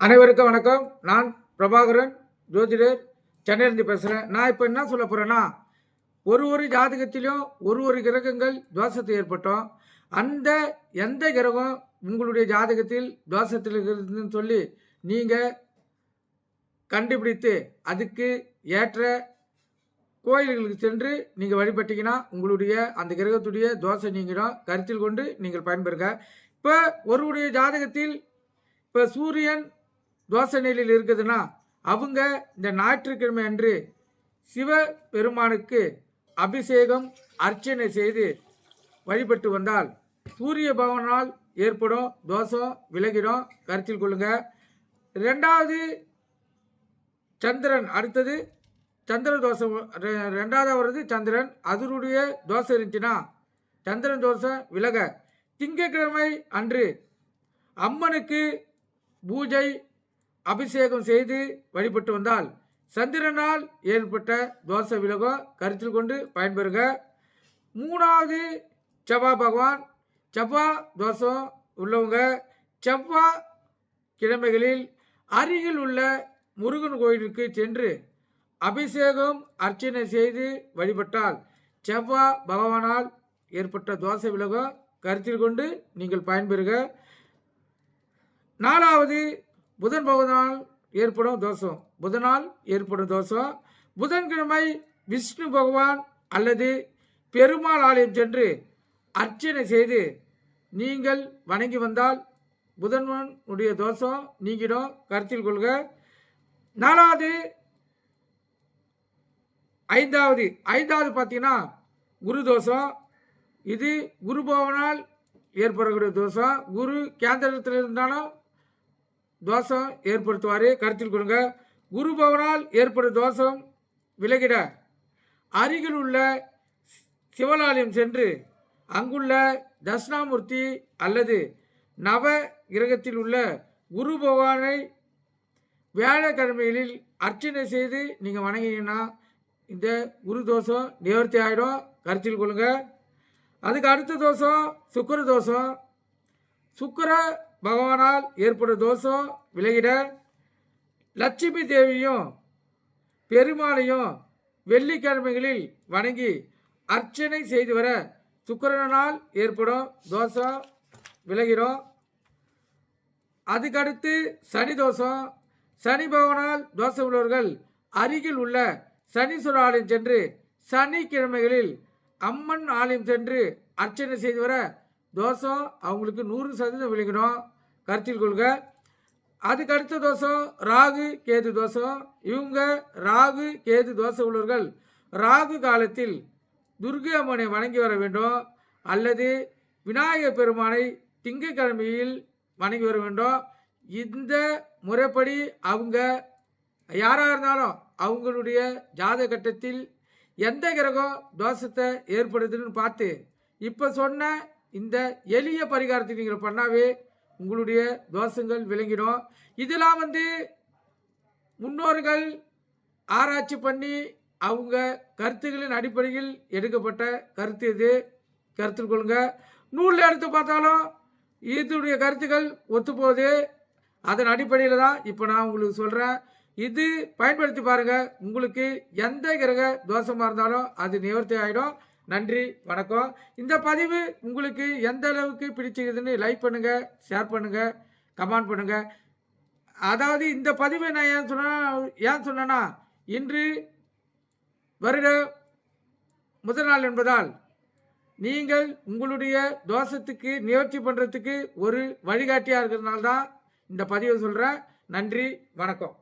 அனைவருக்கும் வணக்கம். நான் பிரபாகரன், ஜோதிடர், சென்னையிலிருந்து பேசுகிறேன். நான் இப்போ என்ன சொல்ல போகிறேன்னா, ஒரு ஜாதகத்திலும் ஒரு கிரகங்கள் தோஷத்தை ஏற்பட்டோம். அந்த எந்த கிரகம் உங்களுடைய ஜாதகத்தில் தோஷத்தில் இருக்குதுன்னு சொல்லி நீங்கள் கண்டுபிடித்து அதுக்கு ஏற்ற கோயில்களுக்கு சென்று நீங்கள் வழிபட்டீங்கன்னா உங்களுடைய அந்த கிரகத்துடைய தோஷம் நீங்கிடும். கருத்தில் கொண்டு நீங்கள் பயன்பெறுங்க. இப்போ ஒருவருடைய ஜாதகத்தில் இப்போ சூரியன் தோஷ நிலையில் இருக்குதுன்னா அவங்க இந்த ஞாயிற்றுக்கிழமை அன்று சிவ பெருமானுக்கு அபிஷேகம் அர்ச்சனை செய்து வழிபட்டு வந்தால் சூரிய பகவானால் ஏற்படும் தோஷம் விலகிடும். கருத்தில் கொள்ளுங்க. ரெண்டாவது சந்திரன், அடுத்தது சந்திர தோஷம். ரெண்டாவது வருது சந்திரன். அதனுடைய தோஷம் இருந்துச்சுன்னா சந்திரன் தோஷம் விலக திங்கட்கிழமை அன்று அம்மனுக்கு பூஜை அபிஷேகம் செய்து வழிபட்டு வந்தால் சந்திரனால் ஏற்பட்ட தோஷ விலகம். கருத்தில் கொண்டு பயன்பெறுங்க. மூணாவது செவ்வாய் பகவான். செவ்வாய் தோஷம் உள்ளவங்க செவ்வாய் கிழமைகளில் அருகில் உள்ள முருகன் கோயிலுக்கு சென்று அபிஷேகம் அர்ச்சனை செய்து வழிபட்டால் செவ்வாய் பகவானால் ஏற்பட்ட தோஷ விலகம். கருத்தில் கொண்டு நீங்கள் பயன்பெறுக. நாலாவது புதன் பகவானால் ஏற்படும் தோஷம். புதனால் ஏற்படும் தோஷம். புதன்கிழமை விஷ்ணு பகவான் அல்லது பெருமாள் ஆலயம் சென்று அர்ச்சனை செய்து நீங்கள் வணங்கி வந்தால் புதனுடைய தோஷம் நீங்கிடும். கருத்தில் கொள்க. நாலாவது ஐந்தாவது பார்த்தீங்கன்னா குரு தோஷம். இது குரு பகவானால் ஏற்படக்கூடிய தோஷம். குரு கேந்திரத்தில் இருந்தாலும் தோஷம் ஏற்படுத்துவார். கருத்தில் கொள்ளுங்க. குரு பகவானால் ஏற்படும் தோஷம் விலகிட அருகில் உள்ள சிவலாலயம் சென்று அங்குள்ள தட்சிணாமூர்த்தி அல்லது நவ கிரகத்தில் உள்ள குரு பகவானை வியாழக்கிழமைகளில் அர்ச்சனை செய்து நீங்கள் வணங்கினீங்கன்னா இந்த குரு தோஷம் நிவர்த்தி ஆகிடும். கருத்தில் கொள்ளுங்க. அதுக்கு அடுத்த தோஷம் சுக்கிர தோஷம். சுக்கிர பகவானால் ஏற்படும் தோஷம் விலகிட லட்சுமி தேவியும் பெருமாளையும் வெள்ளிக்கிழமைகளில் வணங்கி அர்ச்சனை செய்து வர சுக்கிரனால் ஏற்படும் தோஷம் விலகிடும். அதுக்கடுத்து சனி தோஷம். சனி பகவானால் தோஷம் உள்ளவர்கள் அருகில் உள்ள சனீஸ்வரர் ஆலயம் சென்று சனிக்கிழமைகளில் அம்மன் ஆலயம் சென்று அர்ச்சனை செய்து வர தோஷம் அவங்களுக்கு 100% விலகிடும். கருத்தில் கொள்க. அதுக்கு அடுத்த தோஷம் ராகு கேது தோஷம். இவங்க ராகு கேது தோஷம் உள்ளவர்கள் ராகு காலத்தில் துர்கை அம்மனை வணங்கி வர வேண்டும் அல்லது விநாயகர் பெருமானை திங்கட்கிழமையில் வணங்கி வர வேண்டும். இந்த முறைப்படி அவங்க யாராக இருந்தாலும் அவங்களுடைய ஜாதக கட்டத்தில் எந்த கிரகம் தோஷத்தை ஏற்படுதுன்னு பார்த்து இப்போ சொன்ன இந்த எளிய பரிகாரத்தை நீங்கள் பண்ணாவே உங்களுடைய தோஷங்கள் விளங்கிடும். இதெல்லாம் முன்னோர்கள் ஆராய்ச்சி பண்ணி அவங்க கருத்துக்களின் அடிப்படையில் எடுக்கப்பட்ட கருத்து இது. கருத்தில் கொள்ளுங்க. நூலில் எடுத்து பார்த்தாலும் இதனுடைய கருத்துக்கள் ஒத்துப்போகுது. அதன் அடிப்படையில் தான் இப்போ நான் உங்களுக்கு சொல்கிறேன். இது பயன்படுத்தி பாருங்கள். உங்களுக்கு எந்த கிரக தோஷமாக இருந்தாலும் அது நிவர்த்தி ஆகிடும். நன்றி, வணக்கம். இந்த பதிவு உங்களுக்கு எந்த அளவுக்கு பிடிச்சிருக்குதுன்னு லைக் பண்ணுங்கள், ஷேர் பண்ணுங்கள், கமெண்ட் பண்ணுங்கள். அதாவது இந்த பதிவை நான் ஏன் சொன்னேன்னா இன்று வருட முதல் நாள் என்பதால் நீங்கள் உங்களுடைய தோஷத்துக்கு நிவர்த்தி பண்ணுறதுக்கு ஒரு வழிகாட்டியாக இருக்கிறதுனால தான் இந்த பதிவை சொல்கிறேன். நன்றி, வணக்கம்.